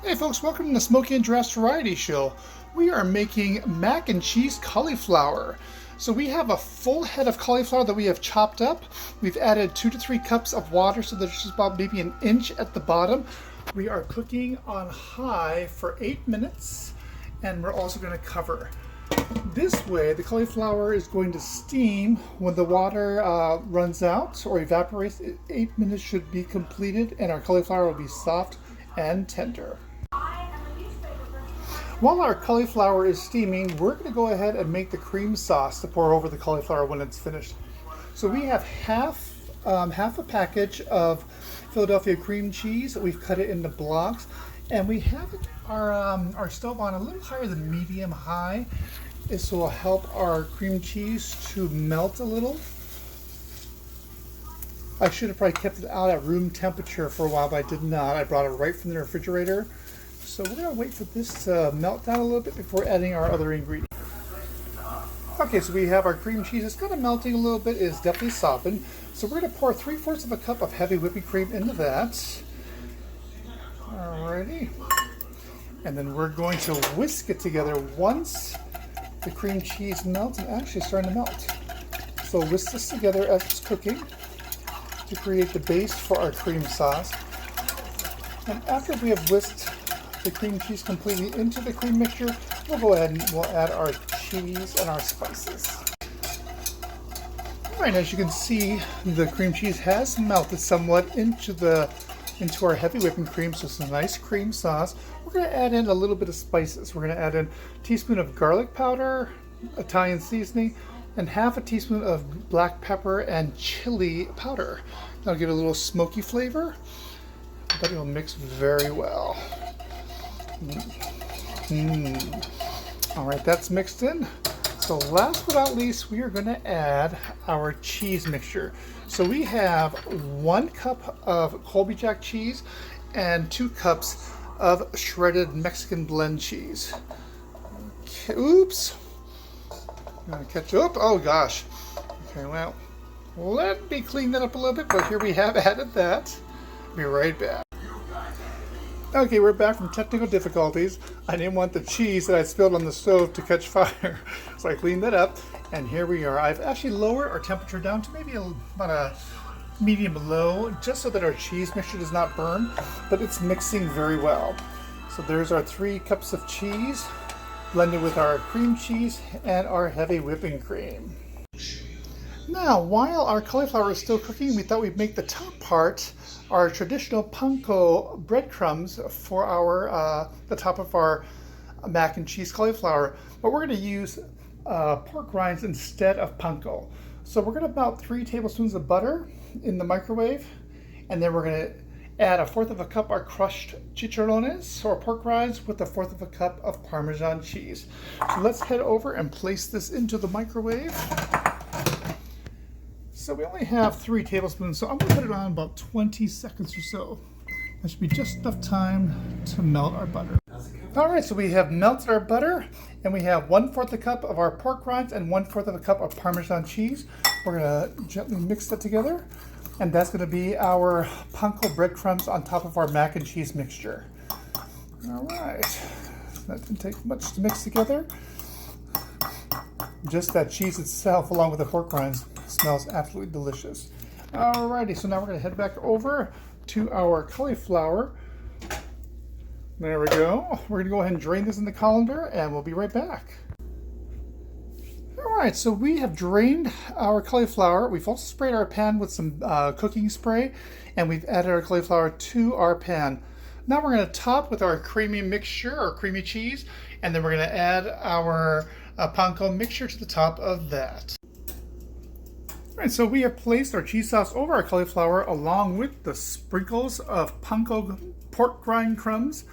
Hey folks, welcome to the Smokey and Giraffe's Variety Show. We are making mac and cheese cauliflower. So we have a full head of cauliflower that we have chopped up. We've added 2 to 3 cups of water, so there's just about maybe an inch at the bottom. We are cooking on high for 8 minutes, and we're also going to cover. This way, the cauliflower is going to steam when the water runs out or evaporates. 8 minutes should be completed, and our cauliflower will be soft and tender. While our cauliflower is steaming, we're going to go ahead and make the cream sauce to pour over the cauliflower when it's finished. So we have half a package of Philadelphia cream cheese. We've cut it into blocks, and we have our stove on a little higher than medium high. This will help our cream cheese to melt a little. I should have probably kept it out at room temperature for a while, but I did not. I brought it right from the refrigerator. So we're going to wait for this to melt down a little bit before adding our other ingredients. Okay, so we have our cream cheese. It's kind of melting a little bit. It is definitely softened. So we're going to pour 3/4 of a cup of heavy whipping cream into that. Alrighty. And then we're going to whisk it together once the cream cheese melts, and actually starting to melt. So whisk this together as it's cooking to create the base for our cream sauce. And after we have whisked the cream cheese completely into the cream mixture, we'll go ahead and we'll add our cheese and our spices. Alright, as you can see, the cream cheese has melted somewhat into our heavy whipping cream, so it's a nice cream sauce. We're going to add in a little bit of spices. We're going to add in a teaspoon of garlic powder, Italian seasoning, and half a teaspoon of black pepper and chili powder. That'll give it a little smoky flavor, but it'll mix very well. Alright, that's mixed in. So last but not least, we are going to add our cheese mixture. So we have 1 cup of Colby Jack cheese and 2 cups of shredded Mexican blend cheese. Okay, oops. I'm going to catch up. Oh gosh. Okay, well, let me clean that up a little bit, but here we have added that. Be right back. Okay, we're back from technical difficulties. I didn't want the cheese that I spilled on the stove to catch fire, so I cleaned that up, and here we are. I've actually lowered our temperature down to maybe about a medium low, just so that our cheese mixture does not burn, but it's mixing very well. So there's our 3 cups of cheese, blended with our cream cheese and our heavy whipping cream. Now, while our cauliflower is still cooking, we thought we'd make the top part our traditional panko breadcrumbs for the top of our mac and cheese cauliflower, but we're going to use pork rinds instead of panko. So we're going to melt 3 tablespoons of butter in the microwave, and then we're going to add 1/4 of a cup our crushed chicharrones or pork rinds with 1/4 of a cup of Parmesan cheese. So let's head over and place this into the microwave. So we only have 3 tablespoons, so I'm going to put it on about 20 seconds or so. That should be just enough time to melt our butter. Alright, so we have melted our butter, and we have 1/4 a cup of our pork rinds and 1/4 of a cup of Parmesan cheese. We're going to gently mix that together, and that's going to be our panko breadcrumbs on top of our mac and cheese mixture. Alright, that didn't take much to mix together. Just that cheese itself, along with the pork rinds, smells absolutely delicious. Alrighty, so now we're going to head back over to our cauliflower. There we go. We're going to go ahead and drain this in the colander, and we'll be right back. Alright, so we have drained our cauliflower. We've also sprayed our pan with some cooking spray, and we've added our cauliflower to our pan. Now we're going to top with our creamy mixture, or creamy cheese, and then we're going to add our panko mixture to the top of that. Alright, so we have placed our cheese sauce over our cauliflower along with the sprinkles of panko pork rind crumbs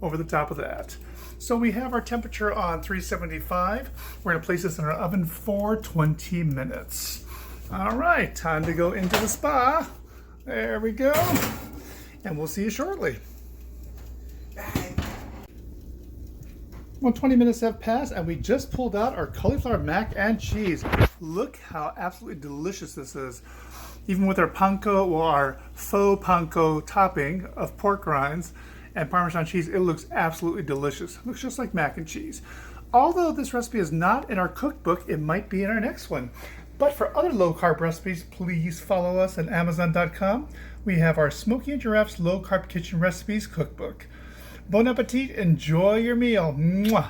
over the top of that. So we have our temperature on 375. We're going to place this in our oven for 20 minutes. Alright, time to go into the spa. There we go. And we'll see you shortly. Well, 20 minutes have passed, and we just pulled out our cauliflower mac and cheese. Look how absolutely delicious this is. Even with our panko, or our faux panko topping of pork rinds, and Parmesan cheese, it looks absolutely delicious. It looks just like mac and cheese. Although this recipe is not in our cookbook, it might be in our next one. But for other low-carb recipes, please follow us at Amazon.com. We have our Smokey and Giraffe's Low-Carb Kitchen Recipes cookbook. Bon appetit, enjoy your meal. Mwah.